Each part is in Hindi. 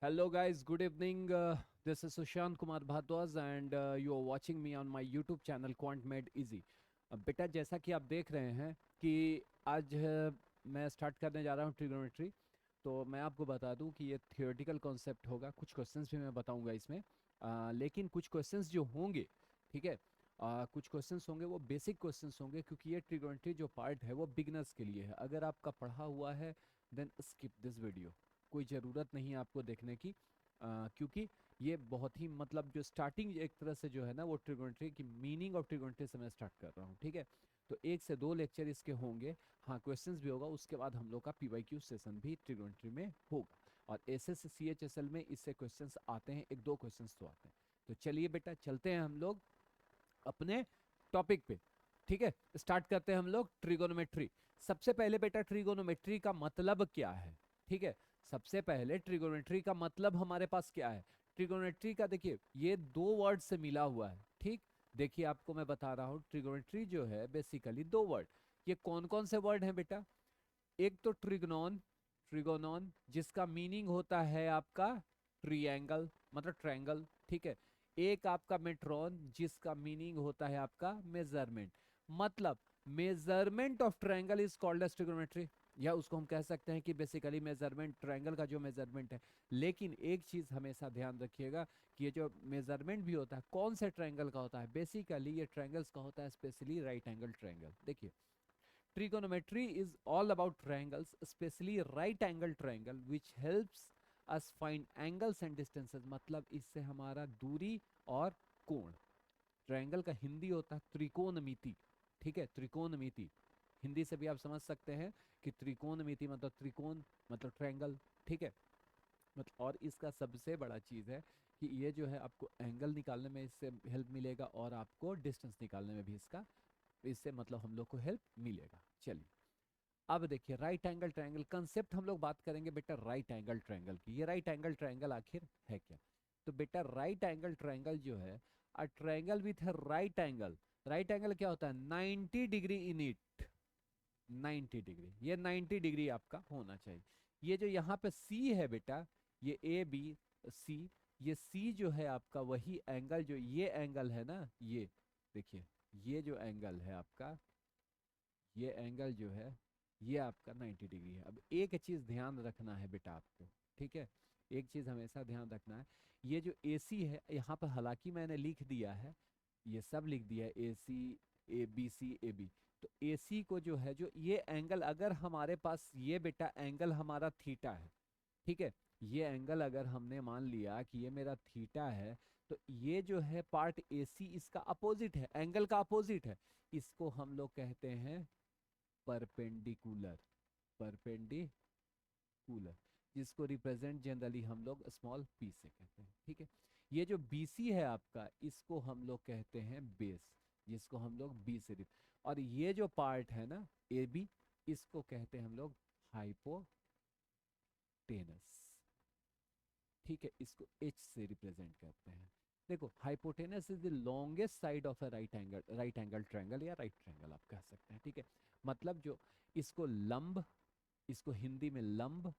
Hello, guys. Good evening. This is Sushant Kumar Bhardwaj, and you are watching me on my YouTube channel Quant Made Easy. बेटा, जैसा कि आप देख रहे हैं कि आज मैं स्टार्ट करने जा रहा हूँ ट्रिग्नोमेट्री। तो मैं आपको बता दूं कि ये थियोरेटिकल कॉन्सेप्ट होगा। कुछ क्वेश्चंस भी मैं बताऊंगा इसमें, लेकिन कुछ क्वेश्चंस जो होंगे, ठीक है, कुछ क्वेश्चंस होंगे वो बेसिक क्वेश्चंस होंगे, क्योंकि ये ट्रिग्नोमेट्री जो पार्ट है वो बिगनर्स के लिए है। अगर आपका पढ़ा हुआ है देन स्किप दिस वीडियो। कोई ज़रूरत नहीं है आपको देखने की, क्योंकि ये बहुत ही मतलब जो स्टार्टिंग एक तरह से जो है ना वो ट्रिगोनोमेट्री की मीनिंग ऑफ ट्रिगोनोमेट्री से मैं स्टार्ट कर रहा हूँ, ठीक है। तो 1 से 2 लेक्चर इसके होंगे। हाँ, क्वेश्चंस भी होगा। उसके बाद हम लोग का पीवाईक्यू सेशन भी ट्रिगोनोमेट्री में होगा। और एसएस सीएचएसएल में इससे क्वेश्चंस आते हैं, 1-2 क्वेश्चंस तो आते हैं। तो चलिए बेटा, चलते हैं हम लोग अपने टॉपिक पे। ठीक है, स्टार्ट करते हैं हम लोग ट्रिगोनोमेट्री। सबसे पहले बेटा, ट्रिगोनोमेट्री का मतलब क्या है? ठीक है, सबसे पहले ट्रिगोनोमेट्री का मतलब हमारे पास क्या है? ट्रिगोनोमेट्री का देखिए, ये 2 वर्ड से मिला हुआ है। ठीक, देखिए आपको मैं बता रहा हूं, ट्रिगोनोमेट्री जो है बेसिकली 2 वर्ड। ये कौन कौन से वर्ड हैं बेटा? एक तो ट्रिग्नोन, ट्रिगोनोन जिसका मीनिंग होता है आपका ट्रिएंगल, मतलब ट्रायंगल, ठीक है। एक आपका मेट्रॉन जिसका मीनिंग होता है आपका मेजरमेंट, मतलब measurement of triangle is called as trigonometry. या उसको हम कह सकते हैं कि बेसिकली मेजरमेंट, ट्रायंगल का जो मेजरमेंट है। लेकिन एक चीज हमेशा ध्यान रखिएगा कि ये जो मेजरमेंट भी होता है कौन से ट्रायंगल का होता है, बेसिकली ये ट्रायंगल्स का होता है, स्पेशली राइट एंगल ट्रायंगल। देखिए, trigonometry is all about triangles, especially right angle triangle, which helps us find angles and distances। मतलब इससे हमारा दूरी और कोण। ट्रायंगल का हिंदी होता है त्रिकोणमिति, ठीक है, त्रिकोणमिति। हिंदी से भी आप समझ सकते हैं कि त्रिकोणमिति मतलब त्रिकोण, मतलब ट्रायंगल, ठीक है। मतलब और इसका सबसे बड़ा चीज है कि ये जो है आपको एंगल निकालने में इससे हेल्प मिलेगा, और आपको डिस्टेंस निकालने में भी इसका, इससे मतलब हम लोग को हेल्प मिलेगा। चलिए, अब देखिए राइट एंगल ट्रायंगल कंसेप्ट हम लोग बात करेंगे बेटा, राइट एंगल ट्रायंगल की। ये राइट एंगल ट्रायंगल आखिर है क्या? तो बेटा, राइट एंगल ट्रायंगल जो है, a triangle with a right angle. Right angle क्या होता है? 90 डिग्री इन इट, 90 डिग्री। ये 90 डिग्री आपका होना चाहिए। ये जो यहाँ पे सी है बेटा, ये ए बी सी, ये सी जो है आपका वही एंगल, जो ये एंगल है ना, ये देखिए, ये जो एंगल है आपका, ये एंगल जो है ये आपका 90 डिग्री है। अब एक चीज ध्यान रखना है बेटा आपको, ठीक है, एक चीज हमेशा ध्यान रखना है। ये जो AC है यहाँ पर, हालांकि मैंने लिख दिया है, ये सब लिख दिया है, AC ABC AB। तो AC को जो है, जो ये एंगल, अगर हमारे पास ये बेटा एंगल हमारा थीटा है, ठीक है, ये एंगल अगर हमने मान लिया कि ये मेरा थीटा है, तो ये जो है पार्ट AC इसका अपोजिट है, एंगल का अपोजिट है। इसको हम लोग कहते हैं परपेंडिकुलर, परपेंडिकुलर, जिसको रिप्रेजेंट जनरली हम लोग स्मॉल p से कहते हैं, ठीक है। ये जो BC है आपका, इसको हम लोग कहते हैं बेस, जिसको हम लोग B से और ये जो पार्ट है ना AB, इसको कहते हैं हम लोग हाइपोटेनस, ठीक है, इसको H से रिप्रेजेंट करते हैं। देखो, hypotenuse is the longest side of a right angle, right angle triangle या राइट ट्रायंगल आप कह सकते हैं, ठीक है। मतलब जो इसको लंब, इसको हिंदी में लंब,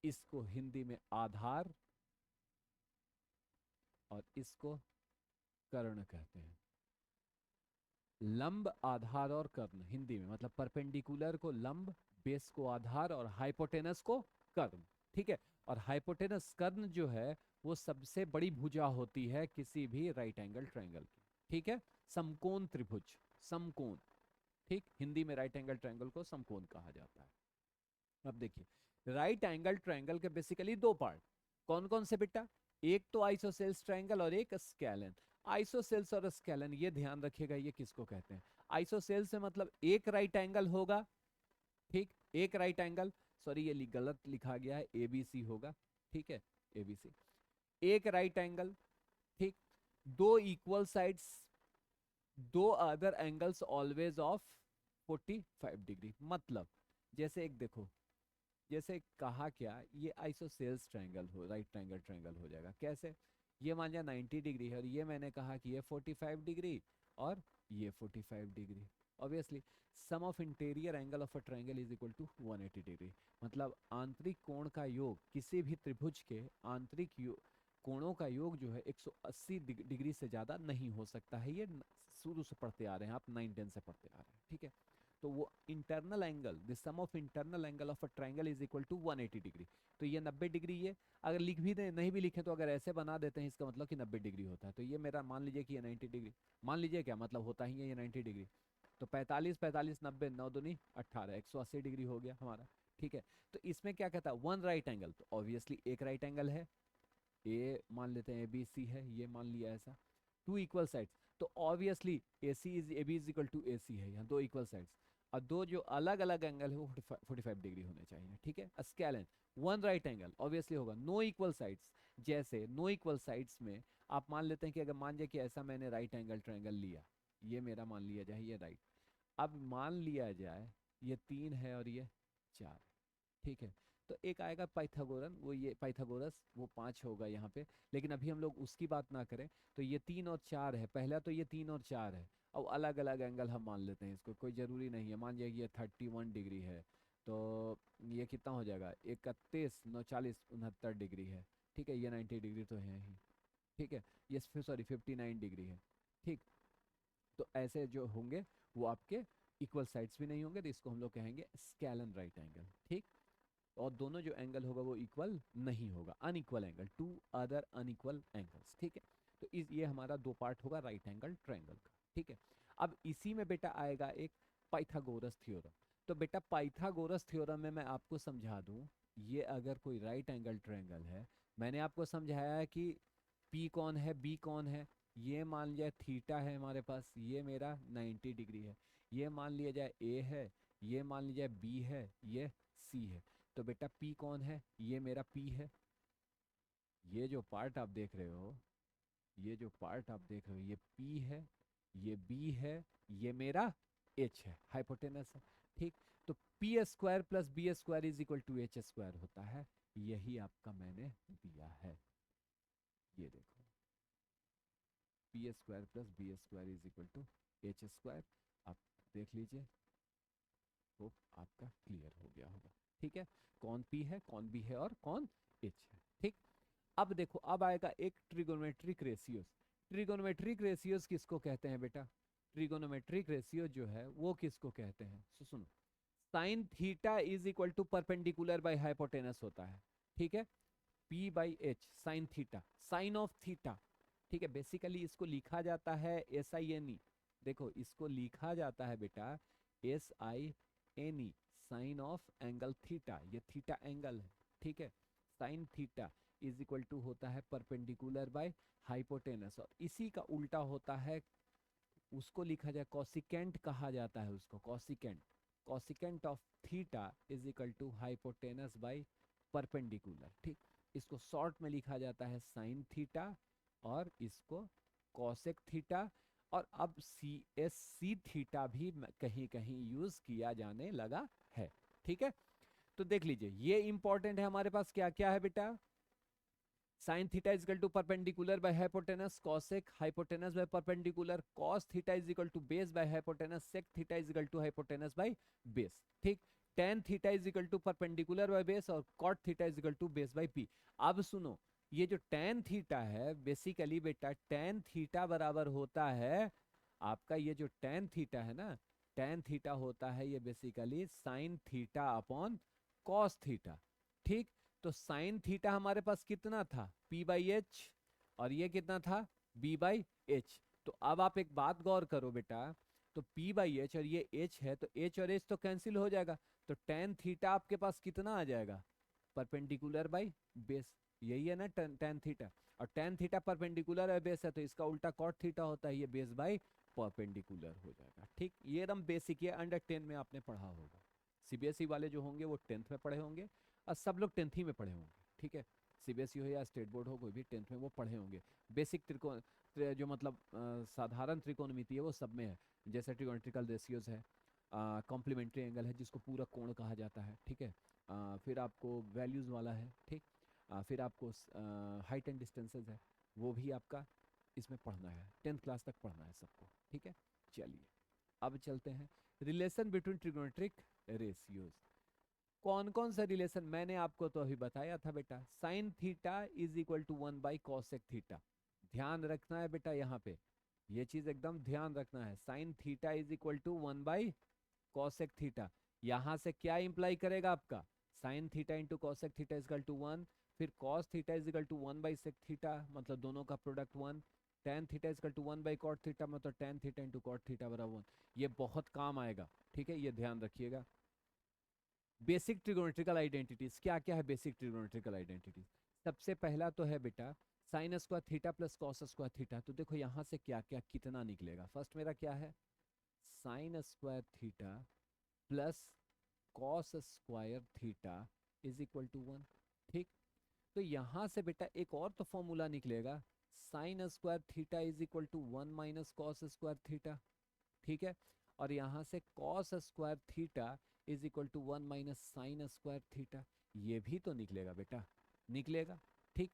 इसको हिंदी में आधार, और इसको कर्ण कहते हैं। लंब, आधार और कर्ण हिंदी में, मतलब परपेंडिकुलर को लंब, बेस को आधार, और हाइपोटेनस को कर्ण, ठीक है। और हाइपोटेनस कर्ण जो है वो सबसे बड़ी भुजा होती है किसी भी राइट एंगल ट्रायंगल की, ठीक है। समकोण त्रिभुज, समकोण, ठीक, हिंदी में राइट एंगल ट्रायंगल को समकोण कहा जाता है। अब देखिए, राइट एंगल ट्रायंगल के बेसिकली 2 पार्ट, कौन कौन से बेटा? एक तो आइसोसेल्स ट्रायंगल और एक स्केलन। आइसोसेल्स और स्केलन, ये ध्यान रखिएगा ये किसको कहते हैं। आइसोसेल्स से मतलब एक राइट एंगल होगा, ठीक, एक राइट एंगल, सॉरी ये गलत लिखा गया है, ABC होगा, ठीक है, ABC, एक राइट एंगल, ठीक, 2 equal sides, 2 other angles always of 45 degree. मतलब जैसे एक देखो, जैसे कहा क्या, ये आइसोसेल्स ट्रायंगल हो, राइट ट्रायंगल ट्रायंगल हो जाएगा कैसे? ये मान लिया 90 डिग्री है, और ये मैंने कहा कि ये 45 डिग्री और ये 45 degree, obviously sum of interior angle of a triangle is equal to 180 degree. मतलब आंतरिक कोण का योग, किसी भी त्रिभुज के कोणों का योग जो है 180 डिग्री से ज़्यादा नहीं हो सकता है। ये शुरू से पढ़ते आ रहे हैं आप, 9-10 से पढ़ते आ रहे हैं, ठीक है। तो वो internal angle, the sum of internal angle of a triangle is equal to 180 degree. तो ये 90 डिग्री, ये अगर लिख भी दें नहीं भी लिखें तो अगर ऐसे बना देते हैं इसका मतलब कि 90 डिग्री होता है। तो ये मेरा मान लीजिए कि ये 90 डिग्री, मान लीजिए क्या मतलब होता ही है ये 90 डिग्री। तो 45 45 90 9 दूनी 18, 180 डिग्री हो गया हमारा, ठीक है। तो इसमें क्या कहता है, वन राइट एंगल, तो ऑब्वियसली एक राइट एंगल है, ए मान लेते हैं, ए बी सी है, ये मान लिया ऐसा। टू इक्वल साइड्स, तो obviously A C is A B is equal to A C है, यहाँ दो इक्वल साइड्स। और दो जो अलग अलग एंगल है वो 45 डिग्री होने चाहिए, ठीक है। Scalene one right angle obviously होगा, नो इक्वल साइड्स। जैसे नो इक्वल साइड्स में आप मान लेते हैं कि अगर मान जाए कि ऐसा मैंने राइट एंगल ट्रायंगल लिया, ये मेरा मान लिया जाए ये राइट, अब मान लिया जाए ये 3 है और ये 4, ठीक है। तो एक आएगा पाइथागोरन, वो ये पाइथागोरस, वो 5 होगा यहाँ पे। लेकिन अभी हम लोग उसकी बात ना करें। तो ये 3 और 4 है, पहला तो ये 3 और 4 है। अब अलग अलग एंगल हम मान लेते हैं इसको, कोई ज़रूरी नहीं है। मान जाइए ये 31 डिग्री है, तो ये कितना हो जाएगा, 31 9 40 69 डिग्री है, ठीक है। ये 90 डिग्री तो है ही, ठीक है। ये सॉरी 59 डिग्री है, ठीक। तो ऐसे जो होंगे वो आपके इक्वल साइड्स भी नहीं होंगे, तो इसको हम लोग कहेंगे स्केलन राइट एंगल, ठीक। और दोनों जो एंगल होगा वो इक्वल नहीं होगा, unequal angle, to other unequal angles, ठीक है। तो ये हमारा दो पार्ट होगा राइट एंगल ट्रायंगल का, ठीक है। अब इसी में बेटा आएगा एक पाइथागोरस थ्योरम। तो बेटा पाइथागोरस थ्योरम में मैं आपको समझा दूं, ये अगर कोई राइट एंगल ट्रायंगल है, मैंने आपको समझाया है कि पी कौन है, बी कौन है। ये मान लिया थीटा है हमारे पास, ये मेरा 90 डिग्री है। ये मान लिया जाए ए है, ये मान लिया जाए बी है, ये सी है। तो बेटा P कौन है, ये मेरा P है। ये जो पार्ट आप देख रहे हो, ये जो पार्ट आप देख रहे हो, ये P है, ये B है, ये मेरा H है, हाइपोटेनस है, ठीक। तो P square plus B square is equal to H square होता है। यही आपका मैंने दिया है, ये देखो, P square plus B square is equal to H square. आप देख लीजिए, तो आपका क्लियर हो गया होगा, ठीक है। कौन P है, कौन B है और कौन H है, ठीक। अब देखो, अब आएगा एक ट्रिगोनोमेट्रिक रेशियोज। ट्रिगोनोमेट्रिक रेशियोज किसको कहते हैं बेटा, ट्रिगोनोमेट्रिक रेशियो जो है वो किसको कहते हैं, सुनो। Sine theta is equal to perpendicular by hypotenuse होता है, ठीक है। P by H sine theta, sine of theta, ठीक है। बेसिकली इसको लिखा जाता है SINE। देखो इसको लिखा जाता है बेटा SINE, sine of angle theta, ये थीटा एंगल है, ठीक है। Sine theta is equal to होता है परपेंडिकुलर बाय हाइपोटेनस, और इसी का उल्टा होता है, उसको लिखा जाए कॉसिकेंट कहा जाता है उसको, cosecant. Cosecant of theta is equal to hypotenuse by perpendicular, ठीक। इसको शॉर्ट में लिखा जाता है साइन थीटा, और इसको कॉसेक थीटा, और अब CSC थीटा भी कहीं कहीं यूज किया जाने लगा है, ठीक है। तो देख लीजिए, ये इंपॉर्टेंट है हमारे पास, क्या क्या है बेटा, sine theta is equal to perpendicular by hypotenuse, cosec hypotenuse by perpendicular, cos theta is equal to base by hypotenuse, sec theta is equal to hypotenuse by base, ठीक। Tan theta is equal to perpendicular by base, और cot theta is equal to base by P. अब सुनो, ये जो टेन थीटा है, बेसिकली बेटा टेन थीटा बराबर होता है आपका, ये जो टेन थीटा है ना, टेन थीटा होता है ये basically sign theta upon cos theta, ठीक। तो साइन थीटा हमारे पास कितना था, P/H, और ये कितना था, B/H। तो अब आप एक बात गौर करो बेटा, तो P/H और ये H है, तो H और H तो कैंसिल हो जाएगा। तो टेन थीटा आपके पास कितना आ जाएगा, परपेंडिकुलर बाई बेस, यही है ना टेन थीटा। और टेन थीटा परपेंडिकुलर है बेस है, तो इसका उल्टा कॉट थीटा होता है, ये बेस बाई परपेंडिकुलर हो जाएगा, ठीक। ये एकदम बेसिक, ये अंडर 10 में आपने पढ़ा होगा। CBSE वाले जो होंगे वो 10th में पढ़े होंगे, और सब लोग 10th ही में पढ़े होंगे, ठीक है। CBSE हो या स्टेट बोर्ड हो, कोई भी 10th में वो पढ़े होंगे। बेसिक त्रिकोण, जो मतलब साधारण त्रिकोणमिति है वो सब में है। जैसे ट्रिगोनोमेट्रिकल रेशियोज है, कॉम्प्लीमेंट्री एंगल है जिसको पूरा कोण कहा जाता है, ठीक है। फिर आपको वैल्यूज वाला है, ठीक। फिर आपको हाइट एंड डिस्टेंसेज है, वो भी आपका इसमें पढ़ना है, 10th क्लास तक पढ़ना है सबको, ठीक है। चलिए अब चलते हैं रिलेशन बिटवीन ट्रिग्नोमेट्रिक रेशियोज। कौन कौन सा रिलेशन, मैंने आपको तो अभी बताया था बेटा, sine theta is equal to one by cosec theta. ध्यान रखना है बेटा, यहाँ पे ये चीज एकदम ध्यान रखना है, sine theta is equal to one by cosec theta. यहाँ से क्या इंप्लाई करेगा आपका, sine theta into cosec theta is equal to 1, फिर cos theta is equal to one by sec theta, मतलब दोनों का product 1, tan theta is equal to one by cot theta, मतलब tan theta into cot theta बराबर 1। ये बहुत काम आएगा, ठीक है, ये ध्यान रखिएगा। बेसिक ट्रिगोनोमेट्रिकल आइडेंटिटीज क्या क्या है, बेसिक ट्रिगोनोमेट्रिकल आइडेंटिटीज, सबसे पहला तो है बेटा sign square theta plus cos square theta. तो देखो यहाँ से क्या क्या कितना निकलेगा, फर्स्ट मेरा क्या है, sine square theta plus cos square theta is equal to 1। ठीक, तो यहाँ से बेटा एक और तो फॉर्मूला निकलेगा, sine square theta is equal to 1 minus cos square theta. ठीक है, और यहाँ से cos square theta is equal to 1 minus sine square theta, ये भी तो निकलेगा बेटा, निकलेगा। ठीक,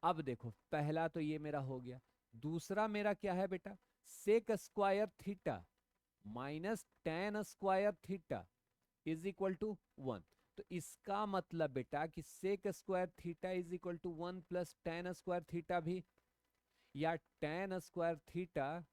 अब देखो पहला तो ये मेरा हो गया, दूसरा मेरा क्या है बेटा, sec square theta minus tan square theta is equal to 1। तो इसका मतलब बेटा कि sec square theta is equal to 1 plus tan square theta भी, या tan square theta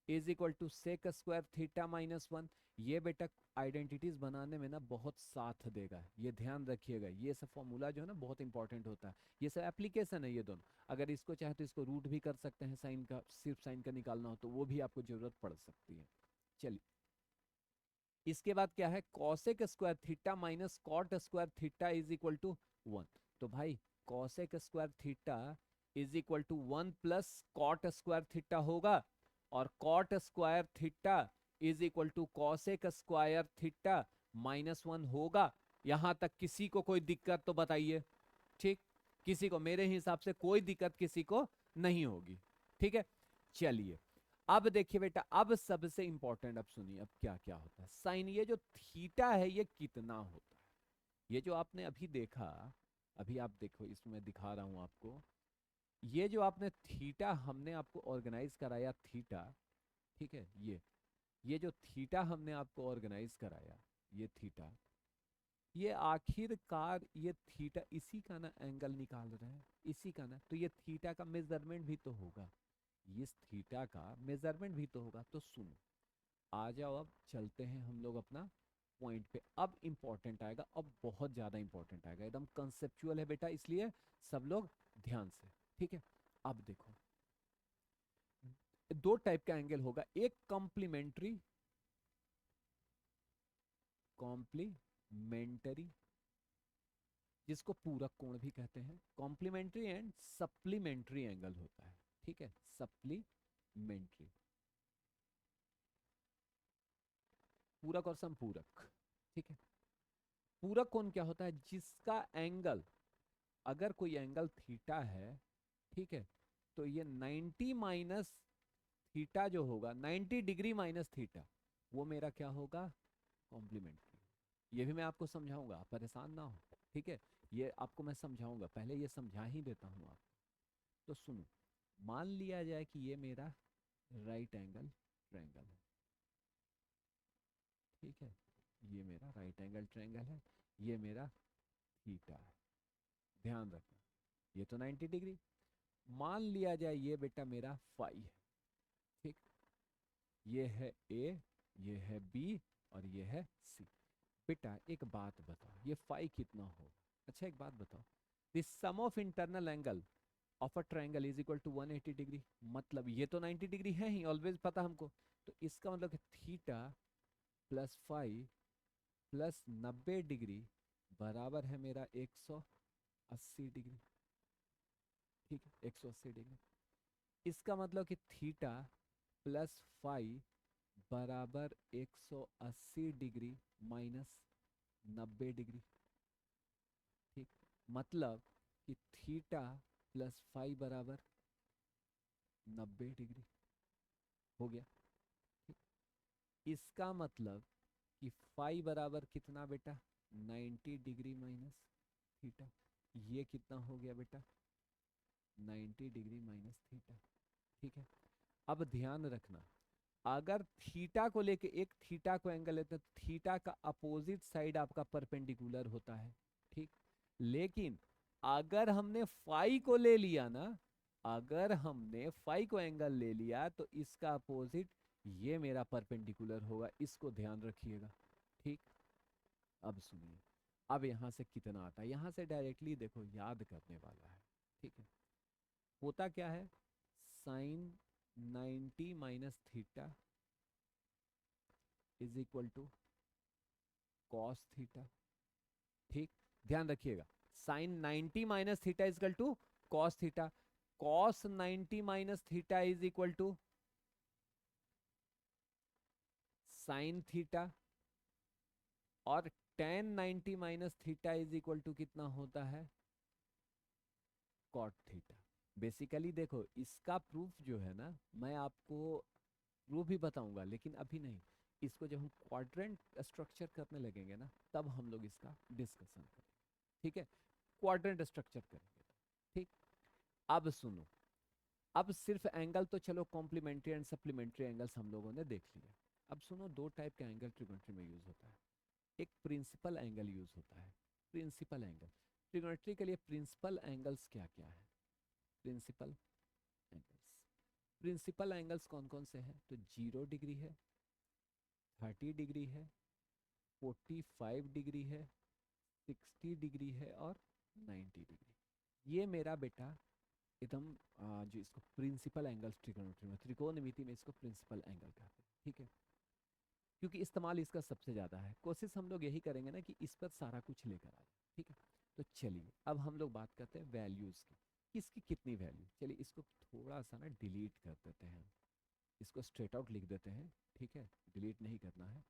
is equal to sec square theta minus 1। ये बेटा आइडेंटिटीज बनाने में ना बहुत साथ देगा, ये ध्यान रखिएगा, ये सब फॉर्मूला जो है ना बहुत इंपॉर्टेंट होता है, ये सब एप्लीकेशन है ये दोनों। अगर इसको चाहे तो इसको रूट भी कर सकते हैं साइन का, सिर्फ साइन का निकालना हो तो वो भी आपको जरूरत पड़ सकती है। चलिए, इसके बाद क्या है, cosec square theta minus cot square theta is equal to 1। तो भाई cosec square theta is equal to 1 plus cot square theta होगा, और cot square theta is equal to cosec square theta -1 होगा। यहां तक किसी को कोई दिक्कत तो बताइए। ठीक, किसी को, मेरे हिसाब से कोई दिक्कत किसी को नहीं होगी। ठीक है, चलिए अब देखिए बेटा, अब सबसे इंपॉर्टेंट, अब सुनिए अब क्या क्या होता है साइन, ये जो थीटा है ये कितना होता है, ये जो आपने अभी देखा, अभी आप देखो इसमें दिखा रहा हूं आपको, ये जो आपने थीटा हमने आपको ऑर्गेनाइज कराया थीटा, ठीक है, ये जो थीटा हमने आपको ऑर्गेनाइज कराया, ये थीटा, ये आखिरकार ये थीटा इसी का ना एंगल निकाल रहे हैं, इसी का ना, तो ये थीटा का मेजरमेंट भी तो होगा, इस थीटा का मेजरमेंट भी तो होगा। तो सुनो, आ जाओ अब चलते हैं हम लोग अपना पॉइंट पे। अब इंपॉर्टेंट आएगा, अब बहुत ज्यादा इंपॉर्टेंट आएगा, एकदम कंसेप्चुअल है बेटा, इसलिए सब लोग ध्यान से। ठीक है, अब देखो दो टाइप का एंगल होगा, एक कॉम्प्लीमेंट्री, कॉम्प्लीमेंटरी जिसको पूरक कोण भी कहते हैं, कॉम्प्लीमेंट्री एंड सप्लीमेंट्री एंगल होता है। ठीक है, सप्लीमेंट्री, पूरक और संपूरक। ठीक है, पूरक कोण क्या होता है, जिसका एंगल, अगर कोई एंगल थीटा है, ठीक है, तो ये 90 माइनस थीटा जो होगा, 90 डिग्री माइनस थीटा, वो मेरा क्या होगा, कॉम्प्लीमेंट्री। ये भी मैं आपको समझाऊंगा, आप परेशान ना हो। ठीक है, ये आपको मैं समझाऊंगा, पहले ये समझा ही देता हूं आप। तो सुनो, मान लिया जाए कि ये मेरा राइट एंगल ट्रायंगल है। ठीक है, ये मेरा राइट एंगल ट्रायंगल है, ये मेरा थीटा है। ध्यान रखना, ये तो 90 डिग्री, मान लिया जाए ये बेटा मेरा फाई है। ठीक, ये है ए, ये है बी, और ये है सी। बेटा एक बात बताओ, ये फाई कितना होगा, अच्छा एक बात बताओ, this sum of internal angle of a triangle is equal to 180 degree, मतलब ये तो 90 डिग्री है ही ऑलवेज पता हमको, तो इसका मतलब कि theta plus phi plus 90 degree बराबर है मेरा 180 डिग्री। ठीक है, 180 डिग्री, इसका मतलब कि थीटा प्लस फाई बराबर 180 डिग्री माइनस 90 डिग्री। ठीक, मतलब कि थीटा प्लस फाई बराबर 90 डिग्री हो गया। ठीक, इसका मतलब कि फाई बराबर कितना बेटा, 90 डिग्री माइनस थीटा, ये कितना हो गया बेटा, 90 डिग्री माइनस थीटा। ठीक है, अब ध्यान रखना, अगर थीटा को लेके एक थीटा को एंगल लेते हैं तो थीटा का अपोजिट साइड आपका परपेंडिकुलर होता है, ठीक। लेकिन अगर हमने फाई को ले लिया ना, अगर हमने फाई को एंगल ले लिया तो इसका अपोजिट ये मेरा परपेंडिकुलर होगा, इसको ध्यान रखिएगा, ठीक। अब सुनिए, अब यहां से कितना आता है, यहां से डायरेक्टली देखो याद करने वाला है, ठीक है। होता क्या है, sine 90 minus theta is equal to cos theta, ठीक। ध्यान रखिएगा, sine 90 minus theta is equal to cos theta, cos 90 minus theta is equal to sine theta, और tan 90 minus theta is equal to कितना होता है, कॉट थीटा। बेसिकली देखो इसका प्रूफ जो है ना, मैं आपको प्रूफ भी बताऊंगा, लेकिन अभी नहीं। इसको जब हम क्वाड्रेंट स्ट्रक्चर करने लगेंगे ना, तब हम लोग इसका डिस्कशन करेंगे, ठीक है। क्वाड्रेंट स्ट्रक्चर करेंगे, ठीक। अब सुनो, अब सिर्फ एंगल तो चलो कॉम्प्लीमेंट्री एंड सप्लीमेंट्री एंगल्स हम लोगों ने देख लिया। अब सुनो, दो टाइप का एंगल ट्रिग्नोमेट्री में यूज होता है। एक प्रिंसिपल एंगल यूज होता है, प्रिंसिपल एंगल। ट्रिग्नोमेट्री के लिए प्रिंसिपल एंगल्स क्या क्या है, प्रिंसिपल एंगल्स, प्रिंसिपल एंगल्स कौन कौन से हैं, तो 0 डिग्री है, 30 डिग्री है, 45 डिग्री है, 60 डिग्री है, और 90 डिग्री। ये मेरा बेटा एकदम जो इसको प्रिंसिपल एंगल्स ट्रिग्नोमेट्री में, त्रिकोणमिति में इसको प्रिंसिपल एंगल कहते हैं, ठीक है। क्योंकि इस्तेमाल इसका सबसे ज़्यादा है। कोशिश हम लोग यही करेंगे ना कि इस पर सारा कुछ लेकर आ जाए, ठीक है। तो चलिए अब हम लोग बात करते हैं वैल्यूज़ की, किसकी कितनी वैल्यू। चलिए इसको थोड़ा सा ना डिलीट कर देते हैं, इसको स्ट्रेट आउट लिख देते हैं, ठीक है, डिलीट नहीं करना है।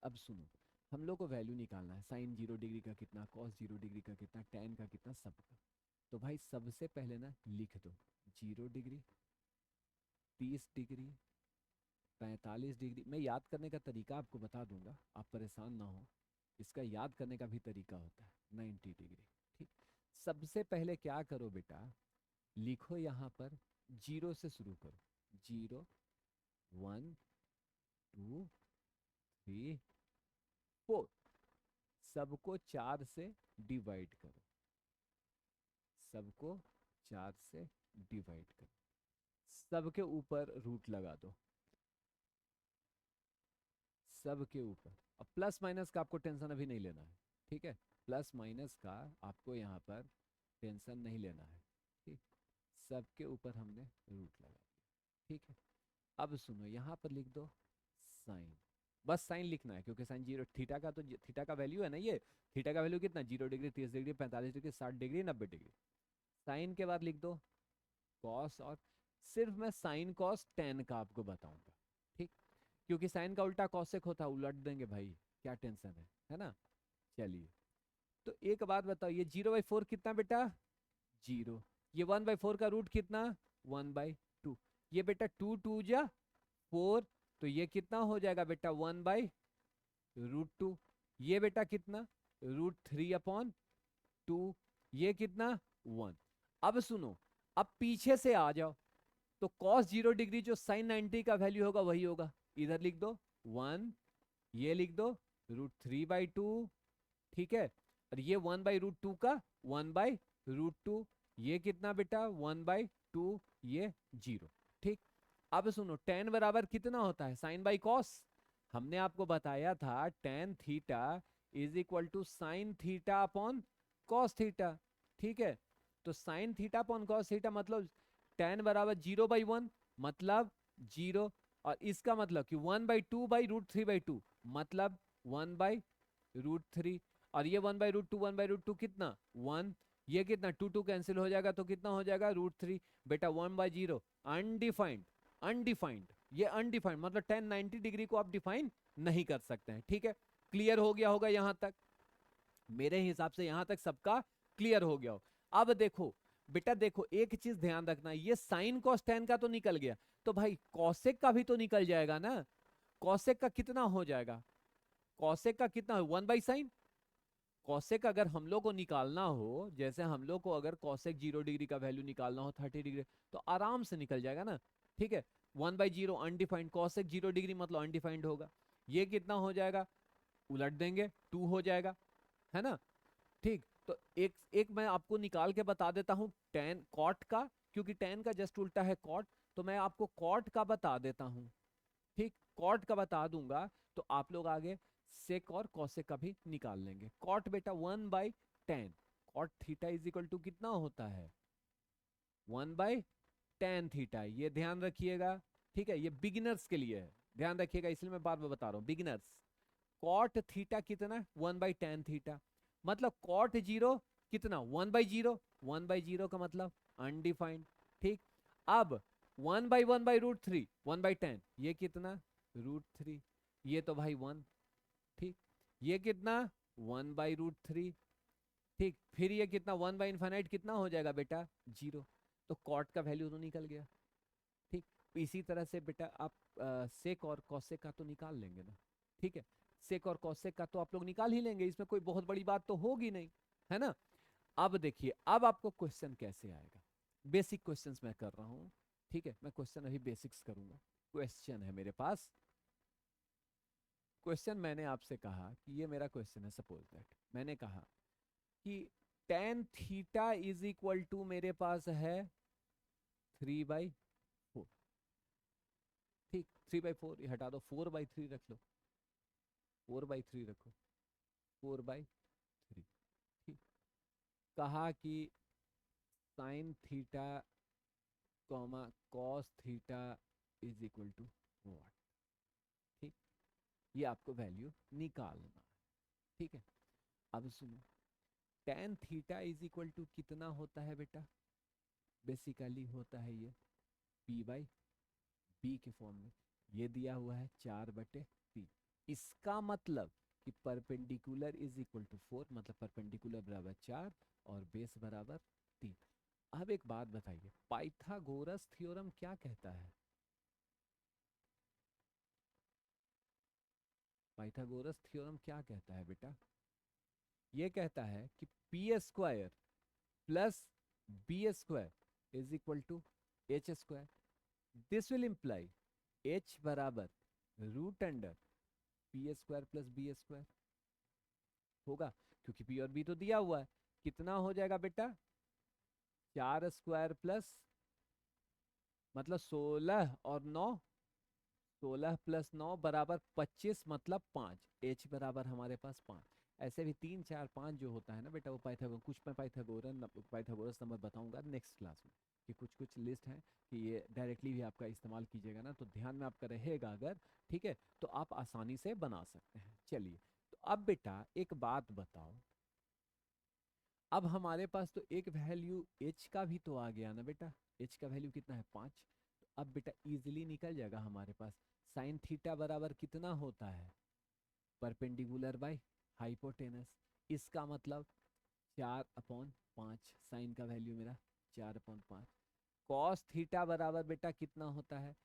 अब सुनो, हम लोग को वैल्यू निकालना है, साइन 0 डिग्री का कितना, कॉस 0 डिग्री का कितना, टेन का कितना, सबका। तो भाई सबसे पहले ना लिख दो 0 डिग्री, 30 डिग्री, 45 डिग्री। मैं याद करने का तरीका आपको बता दूंगा, आप परेशान ना हो, इसका याद करने का भी तरीका होता है। 90 डिग्री, ठीक। सबसे पहले क्या करो बेटा, लिखो यहाँ पर, जीरो से शुरू करो, 0 1 2 3 4, सबको 4 से डिवाइड करो, सबको 4 से डिवाइड करो, सबके ऊपर रूट लगा दो, सबके ऊपर। अब प्लस माइनस का आपको टेंशन अभी नहीं लेना है, ठीक है। प्लस माइनस का आपको यहाँ पर टेंशन नहीं लेना है, ठीक। सबके ऊपर हमने रूट लगा दिया, ठीक है। अब सुनो, यहाँ पर लिख दो साइन, बस साइन लिखना है, क्योंकि साइन 0, थीटा का तो थीटा का वैल्यू है ना ये, थीटा का वैल्यू कितना, 0 degree, 30 degree, 45 degree, 60 degree, 90 degree. Sine के बाद लिख दो कॉस, और सिर्फ मैं साइन कॉस टेन का आपको बताऊंगा, ठीक। क्योंकि साइन का उल्टा कॉसेक होता है, उलट देंगे भाई, क्या टेंशन है ना। चलिए, तो एक बात बताओ, ये 0/4 कितना बेटा, 0। ये 1/4 का रूट कितना, 1/2। ये बेटा 2 2 जा 4, तो ये कितना हो जाएगा बेटा, 1/√2। ये बेटा कितना, √3/2। ये कितना, 1। अब सुनो, अब पीछे से आ जाओ, तो cos 0 डिग्री जो sin 90 का वैल्यू होगा वही होगा, इधर लिख दो 1, ये लिख दो √3/2, ठीक है। और ये 1/√2 का 1/√2, ये कितना बेटा, 1/2, ये 0, ठीक। अब सुनो, tan बराबर कितना होता है, साइन बाई कॉस। हमने आपको बताया था tan theta is equal to sine theta upon cos theta, ठीक है। तो sine theta upon cos theta मतलब tan बराबर 0/1, मतलब 0। और इसका मतलब कि 1/2/√3/2, मतलब 1/√3। और ये 1/√2 1/√2 कितना, 1। ये कितना, 2 कैंसिल हो जाएगा, तो कितना हो जाएगा, √3। बेटा 1/0 अनडिफाइंड, अनडिफाइंड, ये अनडिफाइंड मतलब 10 90 डिग्री को आप डिफाइन नहीं कर सकते हैं, ठीक है। क्लियर हो गया होगा यहां तक, मेरे हिसाब से यहां तक सबका क्लियर हो गया हो। अब देखो बेटा, देखो एक चीज ध्यान रखना, ये साइन कॉस टेन का तो निकल गया, तो भाई कॉसेक का भी तो निकल जाएगा ना। कॉसेक का कितना हो जाएगा, कॉसेक का कितना, 1/sin। कॉसेक अगर हम लोग को निकालना हो, जैसे हम लोग को अगर कॉसेक 0 डिग्री का वैल्यू निकालना हो 30 डिग्री, तो आराम से निकल जाएगा ना, ठीक है। 1/0 अनडिफाइंड, कॉसेक 0 डिग्री मतलब अनडिफाइंड होगा। ये कितना हो जाएगा, उलट देंगे 2 हो जाएगा, है ना। ठीक, तो एक एक मैं आपको निकाल के बता देता हूँ टेन कॉट का, क्योंकि टेन का जस्ट उल्टा है कॉट, तो मैं आपको कॉट का बता देता हूँ। ठीक, कॉट का बता दूंगा तो आप लोग आगे सेक और कॉसेक का भी निकाल लेंगे। कॉट बेटा 1/10, cot theta is equal to कितना होता है 1/10 थीटा, ये ध्यान रखिएगा। ठीक है, ये बिगिनर्स के लिए है, ध्यान रखिएगा, इसलिए मैं बार बार बता रहा हूँ बिगिनर्स। कॉट थीटा कितना 1/10 थीटा, मतलब कॉट जीरो कितना 1/0, 1/0 का मतलब अनडिफाइंड। ठीक, अब 1/1/√3, 1/10 ये कितना √3, ये तो भाई 1। ठीक, ये कितना 1/√3। ठीक, फिर ये कितना 1/∞ कितना हो जाएगा बेटा 0, तो कॉट का वैल्यू तो निकल गया। ठीक, इसी तरह से बेटा आप सेक और कॉसेक का तो निकाल लेंगे ना। ठीक है, सेक और कॉसेक का तो आप लोग निकाल ही लेंगे, इसमें कोई बहुत बड़ी बात तो होगी नहीं, है ना। अब देखिए, अब आपको क्वेश्चन कैसे आएगा, बेसिक क्वेश्चंस मैं कर रहा हूँ। ठीक है, मैं क्वेश्चन अभी बेसिक्स करूंगा। क्वेश्चन है मेरे पास, क्वेश्चन मैंने आपसे कहा कि ये मेरा क्वेश्चन है, सपोज दैट मैंने कहा कि tan theta is equal to मेरे पास है 3/4। ठीक, 3/4 ये हटा दो, 4/3 रख लो, 4/3 रखो, 4/3। ठीक, कहा कि sine theta comma cos theta is equal to what. ठीक, ये आपको वैल्यू निकालना है। ठीक है, अब सुनो, tan theta is equal to कितना होता है बेटा, बेसिकली होता है ये p/b के फॉर्म में, ये दिया हुआ है 4/3। इसका मतलब कि परपेंडिकुलर इज इक्वल टू 4, मतलब परपेंडिकुलर बराबर 4 और बेस बराबर 3। अब एक बात बताइए, पाइथागोरस थ्योरम क्या कहता है, पाइथागोरस थ्योरम क्या कहता है बेटा, ये कहता है कि p² plus b² is equal to h²। This will imply h बराबर √p² प्लस b² होगा, क्योंकि p और b तो दिया हुआ है। कितना हो जाएगा बेटा 4² प्लस मतलब 16 और 9, 16 प्लस 9 बराबर 25 मतलब 5, h बराबर हमारे पास 5। ऐसे भी 3 4 5 जो होता है ना बेटा, वो पाइथागोरस, कुछ मैं पाइथागोरस नंबर बताऊंगा नेक्स्ट क्लास में, कि कुछ कुछ लिस्ट है कि ये डायरेक्टली भी आपका इस्तेमाल कीजिएगा ना, तो ध्यान में आपका रहेगा अगर, ठीक है, तो आप आसानी से बना सकते हैं। चलिए, तो अब बेटा एक बात बताओ, अब हमारे पास तो एक वैल्यू h का भी तो आ गया ना बेटा, h का वैल्यू कितना है 5। तो अब बेटा इजीली निकल जाएगा हमारे पास साइन थीटा बराबर कितना होता है परपेंडिकुलर बाय हाइपोटेनस, इसका मतलब 4/5, साइन का वैल्यू मेरा 4/5। कॉस थीटा बराबर बेटा कितना होता है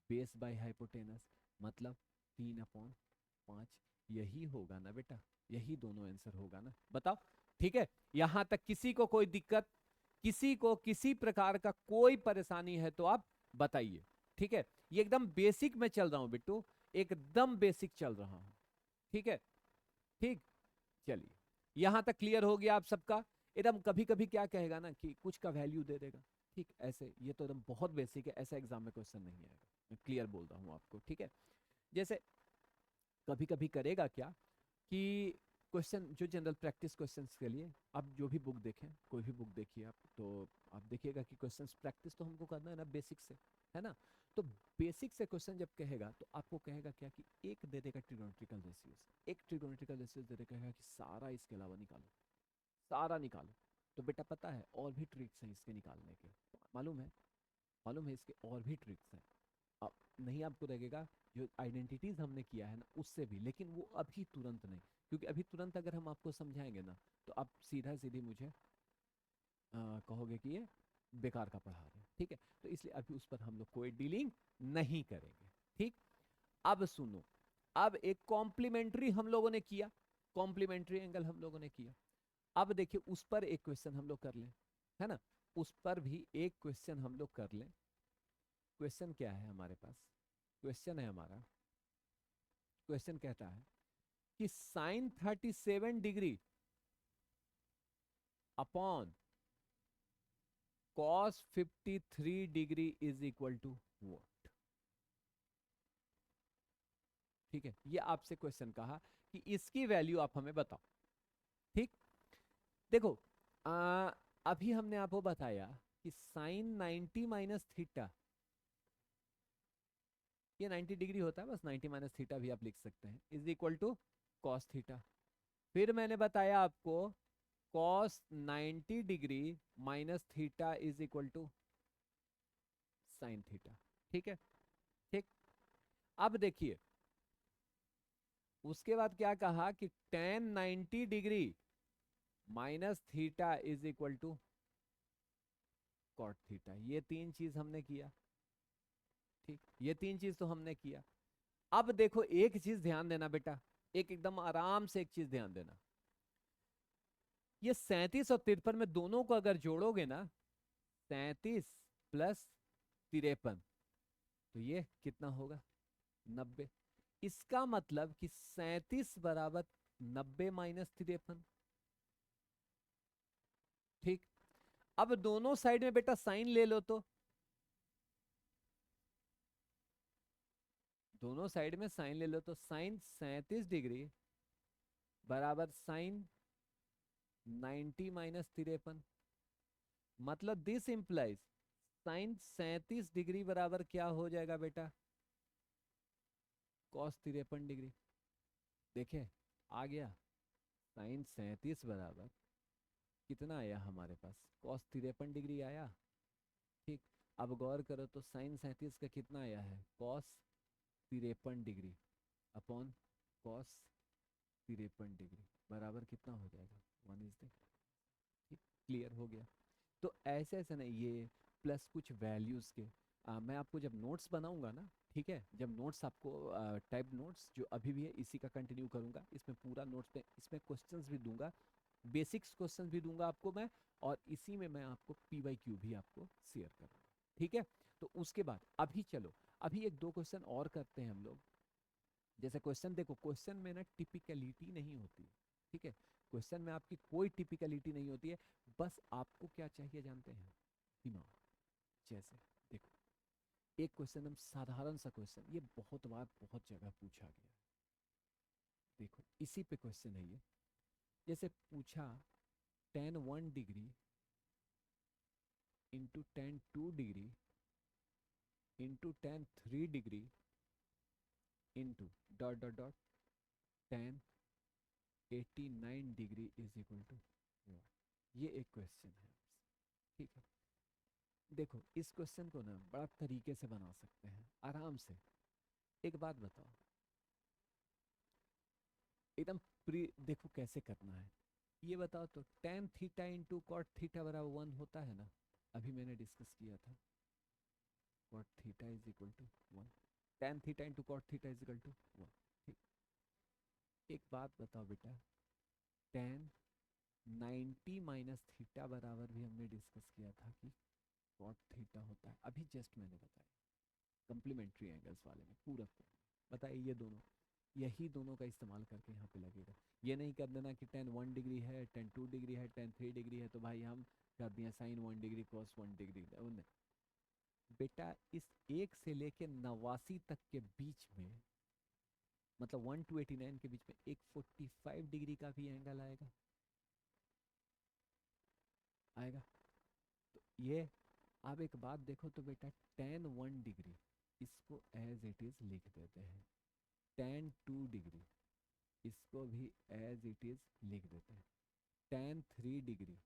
बेस बाय हाइपोटेनस, मतलब 3/5। यही होगा ना बेटा, यही दोनों आंसर होगा ना, बताओ। ठीक है, यहां तक किसी को कोई दिक्कत, किसी को किसी प्रकार का कोई परेशानी है तो आप बताइए। ठीक है, ये एकदम बेसिक में चल रहा हूं बिट्टू, एकदम बेसिक चल रहा हूं। ठीक है, ठीक, चलिए, यहां तक क्लियर हो गया आप सबका। एकदम कभी कभी क्या कहेगा ना कि कुछ का वैल्यू दे देगा, ठीक, ऐसे ये तो एकदम बहुत बेसिक है, ऐसा एग्जाम में क्वेश्चन नहीं आएगा, मैं क्लियर बोल रहा हूं आपको। ठीक है, जैसे कभी कभी करेगा क्या कि क्वेश्चन जो जनरल प्रैक्टिस क्वेश्चंस के लिए आप जो भी बुक देखें, कोई भी बुक देखिए आप, तो आप देखिएगा कि क्वेश्चंस प्रैक्टिस तो हमको करना है ना बेसिक से, है ना। तो बेसिक से क्वेश्चन जब कहेगा तो आपको कहेगा क्या कि एक दे देगा ट्रिगोनोमेट्रिकल रेशियोज, एक ट्रिगोनोमेट्रिकल रेशियोज दे देगा, कहेगा कि सारा इसके अलावा निकालो, सारा निकालो। तो बेटा पता है और भी ट्रिक्स हैं इसके निकालने के, मालूम है, मालूम है इसके और भी ट्रिक्स हैं। अब नहीं आपको लगेगा, जो आइडेंटिटीज हमने किया है ना उससे भी, लेकिन वो अभी तुरंत नहीं, क्योंकि अभी तुरंत अगर हम आपको समझाएंगे ना तो आप सीधा सीधी मुझे कहोगे कि ये बेकार का पढ़ा रहे हैं। ठीक है, तो इसलिए अभी उस पर हम लोग कोई डीलिंग नहीं करेंगे। ठीक, अब सुनो, अब एक कॉम्प्लीमेंट्री हम लोगों ने किया, कॉम्प्लीमेंट्री एंगल हम लोगों ने किया। अब देखिए उस पर एक क्वेश्चन हम लोग कर लें, है ना, उस पर भी एक क्वेश्चन हम लोग कर लें। क्वेश्चन क्या है हमारे पास? क्वेश्चन है हमारा, क्वेश्चन कहता है कि sine 37 degree upon cos 53 degree is equal to what? ठीक है, ये आपसे क्वेश्चन कहा कि इसकी वैल्यू आप हमें बताओ। ठीक, देखो अभी हमने आपको बताया कि साइन 90 माइनस थीटा, ये 90 डिग्री होता है, बस 90 माइनस थीटा भी आप लिख सकते हैं, is equal to cos theta. फिर मैंने बताया आपको cos 90 degree minus theta is equal to sine theta. ठीक है, ठीक। अब देखिए उसके बाद क्या कहा कि tan 90 degree minus theta is equal to cot theta. ये तीन चीज हमने किया। ठीक, ये तीन चीज तो हमने किया। अब देखो एक चीज ध्यान देना बेटा, एक एकदम आराम से एक चीज ध्यान देना। ये 37 और 53 में दोनों को अगर जोड़ोगे ना, 37 प्लस 53, तो ये कितना होगा? 90। इसका मतलब कि 37 बराबर 90 माइनस 53। ठीक, अब दोनों साइड में बेटा साइन ले लो, तो दोनों साइड में साइन ले लो, तो साइन 37 डिग्री बराबर साइन 90 माइनस 53। मतलब दिस इंप्लाइज साइन 37 डिग्री बराबर क्या हो जाएगा बेटा? Cos 53 degree. देखे आ गया, साइन 37 बराबर कितना आया हमारे पास? कॉस 53 डिग्री आया। ठीक, अब गौर करो तो साइन 37 का कितना आया है? Cos 53 degree upon cos 53 degree बराबर कितना हो जाएगा? 1 इज। ठीक, क्लियर हो गया। तो ऐसे ऐसे नहीं, ये प्लस कुछ वैल्यूज के मैं आपको जब नोट्स बनाऊंगा ना, ठीक है, जब नोट्स आपको टाइप नोट्स जो अभी भी है इसी का कंटिन्यू करूंगा, इसमें पूरा नोट्स में इसमें क्वेश्चंस भी दूंगा, बेसिक्स क्वेश्चंस भी दूंगा आपको मैं, और इसी में मैं आपको पीवाईक्यू भी आपको शेयर करूंगा। ठीक है, तो उसके बाद अभी चलो, अभी एक दो क्वेश्चन और करते हैं हम लोग। जैसे क्वेश्चन देखो, क्वेश्चन में ना टिपिकलिटी नहीं होती है। ठीक है, क्वेश्चन में आपकी कोई टिपिकलिटी नहीं होती है, बस आपको क्या चाहिए जानते हैं? दिमाग। जैसे देखो एक क्वेश्चन, हम साधारण सा क्वेश्चन, ये बहुत बार बहुत जगह पूछा गया। देखो इसी पे क्वेश्चन है ये। जैसे पूछा tan 1 degree into tan 2 degree into tan 3 degree into dot dot dot tan 89 degree is equal to. ये एक क्वेश्चन है। ठीक है, देखो इस क्वेश्चन को ना बड़ा तरीके से बना सकते हैं आराम से। एक बात बताओ, एकदम देखो कैसे करना है, ये बताओ तो tan theta into cot theta बराबर 1 होता है ना? अभी मैंने डिस्कस किया था, cot theta is equal to 1, tan theta into cot theta is equal to 1। ठीक, एक बात बताओ बेटा, टेन 90 माइनस थीटा बराबर भी हमने डिस्कस किया था कि कॉट थीटा होता है, अभी जस्ट मैंने बताया कम्प्लीमेंट्री एंगल्स वाले में पूरक में। बताइए ये दोनों, यही दोनों का इस्तेमाल करके यहाँ पे लगेगा। ये नहीं कर देना कि टेन 1 डिग्री है, टेन 2 डिग्री है, टेन 3 डिग्री है, तो भाई हम कर दिए साइन 1 डिग्री कॉस 1 डिग्री। बेटा इस 1 से लेके 89 तक के बीच में, मतलब 1 to 89 के बीच में एक 45 डिग्री का भी एंगल आएगा, आएगा। तो ये, अब एक बात देखो तो बेटा, टेन 1 डिग्री इसको एज इट इज लिख देते हैं, टेन 2 डिग्री इसको भी एज इट इज लिख देते हैं, tan 3 degree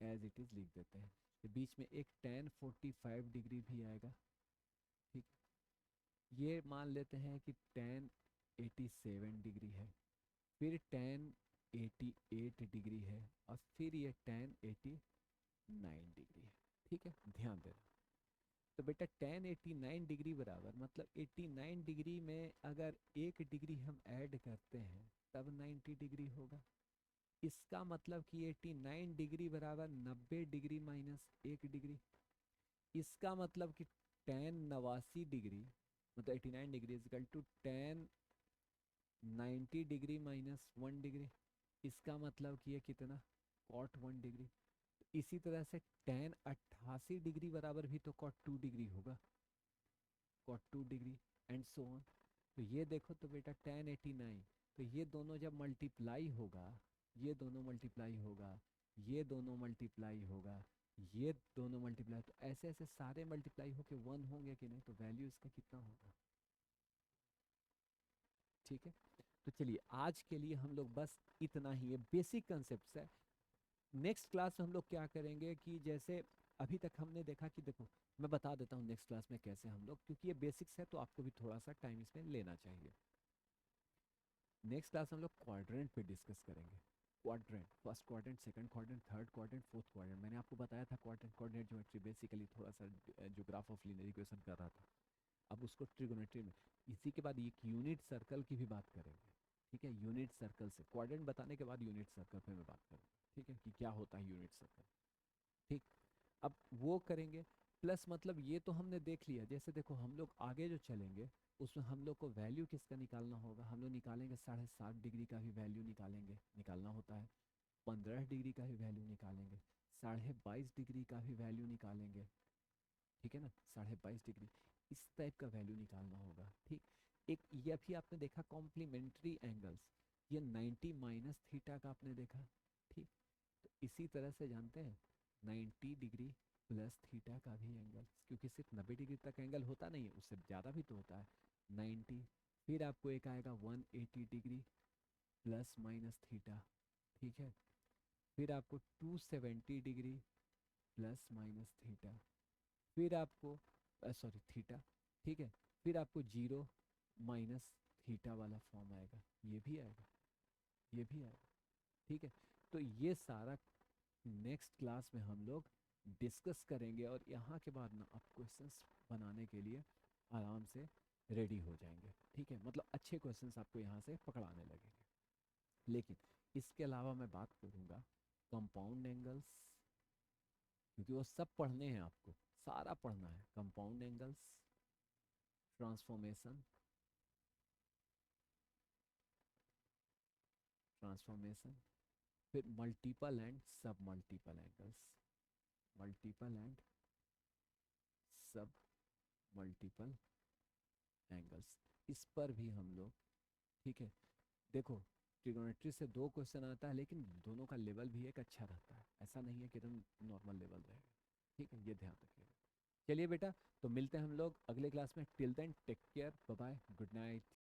as it is लिख देते हैं, तो बीच में एक टेन 45 डिग्री भी आएगा। ठीक, ये मान लेते हैं कि टेन 87 डिग्री है, फिर टेन 88 डिग्री है, और फिर ये टेन 89 डिग्री है। ठीक है, ध्यान देना। तो बेटा टेन 89 डिग्री बराबर, मतलब 89 डिग्री में अगर 1 डिग्री हम ऐड करते हैं तब 90 डिग्री होगा। इसका मतलब कि 89 डिग्री बराबर 90 डिग्री माइनस 1 डिग्री। इसका मतलब कि tan 89 डिग्री मतलब 89 degree is equal to tan 90 degree minus 1 degree. इसका मतलब कि ये कितना cot 1 डिग्री। इसी तरह से tan 88 डिग्री बराबर भी तो cot 2 डिग्री होगा, cot 2 degree and so on. तो ये देखो तो बेटा tan 89, तो ये दोनों जब मल्टीप्लाई होगा, ये दोनों मल्टीप्लाई होगा, ये दोनों मल्टीप्लाई होगा, ये दोनों मल्टीप्लाई, तो ऐसे ऐसे सारे मल्टीप्लाई होके 1 होंगे कि नहीं, तो वैल्यू इसका कितना होगा। ठीक है, तो चलिए आज के लिए हम लोग बस इतना ही, ये बेसिक कंसेप्ट है। नेक्स्ट क्लास में हम लोग क्या करेंगे कि जैसे अभी तक हमने देखा कि देखो मैं बता देता हूँ नेक्स्ट क्लास में कैसे हम लोग, क्योंकि ये बेसिक्स है तो आपको भी थोड़ा सा टाइम इसमें लेना चाहिए। नेक्स्ट क्लास हम लोग क्वाड्रेंट पे डिस्कस करेंगे। Quadrant, first quadrant, second quadrant, third quadrant, fourth quadrant. मैंने आपको बताया था क्वाड्रेंट कोऑर्डिनेट ज्योमेट्री बेसिकली थोड़ा सा जो ग्राफ ऑफ लीनियर इक्वेशन कर रहा था, अब उसको ट्रिगोनोमेट्री में। इसी के बाद एक यूनिट सर्कल की भी बात करेंगे। ठीक है, यूनिट सर्कल से क्वाड्रेंट बताने के बाद यूनिट सर्कल पे मैं बात करूँगा। ठीक है, कि क्या होता है यूनिट सर्कल। ठीक, अब वो करेंगे। प्लस मतलब ये तो हमने देख लिया, जैसे देखो हम लोग आगे जो चलेंगे उसमें हम लोग को वैल्यू किसका निकालना होगा, हम लोग निकालेंगे 7.5 डिग्री का भी वैल्यू निकालेंगे, निकालना होता है। 15 डिग्री का भी वैल्यू निकालेंगे, 22.5 डिग्री का भी वैल्यू निकालेंगे। ठीक है ना, 22.5 डिग्री इस टाइप का वैल्यू निकालना होगा। ठीक, एक ये भी आपने देखा कॉम्प्लीमेंट्री एंगल्स, ये 90 माइनस थीटा का आपने देखा। ठीक, तो इसी तरह से जानते हैं 90 डिग्री प्लस थीटा का भी एंगल, क्योंकि सिर्फ 90 डिग्री तक एंगल होता नहीं है, उससे ज़्यादा भी तो होता है 90। फिर आपको एक आएगा 180 डिग्री प्लस माइनस थीटा। ठीक है, फिर आपको 270 डिग्री प्लस माइनस थीटा, फिर आपको सॉरी थीटा। ठीक है, फिर आपको 0 माइनस थीटा वाला फॉर्म आएगा, ये भी आएगा, ये भी आएगा। ठीक है, तो ये सारा नेक्स्ट क्लास में हम लोग डिस्कस करेंगे, और यहाँ के बाद ना आप क्वेश्चंस बनाने के लिए आराम से रेडी हो जाएंगे। ठीक है, मतलब अच्छे क्वेश्चंस आपको यहाँ से पकड़ाने लगेंगे। लेकिन इसके अलावा मैं बात करूँगा कंपाउंड एंगल्स, क्योंकि वो सब पढ़ने हैं, आपको सारा पढ़ना है। कंपाउंड एंगल्स, ट्रांसफॉर्मेशन, ट्रांसफॉर्मेशन, फिर मल्टीपल एंड सब मल्टीपल एंगल्स, मल्टीपल एंड सब मल्टीपल एंगल्स, इस पर भी हम लोग। ठीक है, देखो ट्रिगोनोमेट्री से 2 क्वेश्चन आता है, लेकिन दोनों का लेवल भी एक अच्छा रहता है, ऐसा नहीं है कि एकदम नॉर्मल लेवल रहेगा। ठीक है, ये ध्यान रखिएगा। चलिए बेटा, तो मिलते हैं हम लोग अगले क्लास में। Till then take care, bye bye, good night.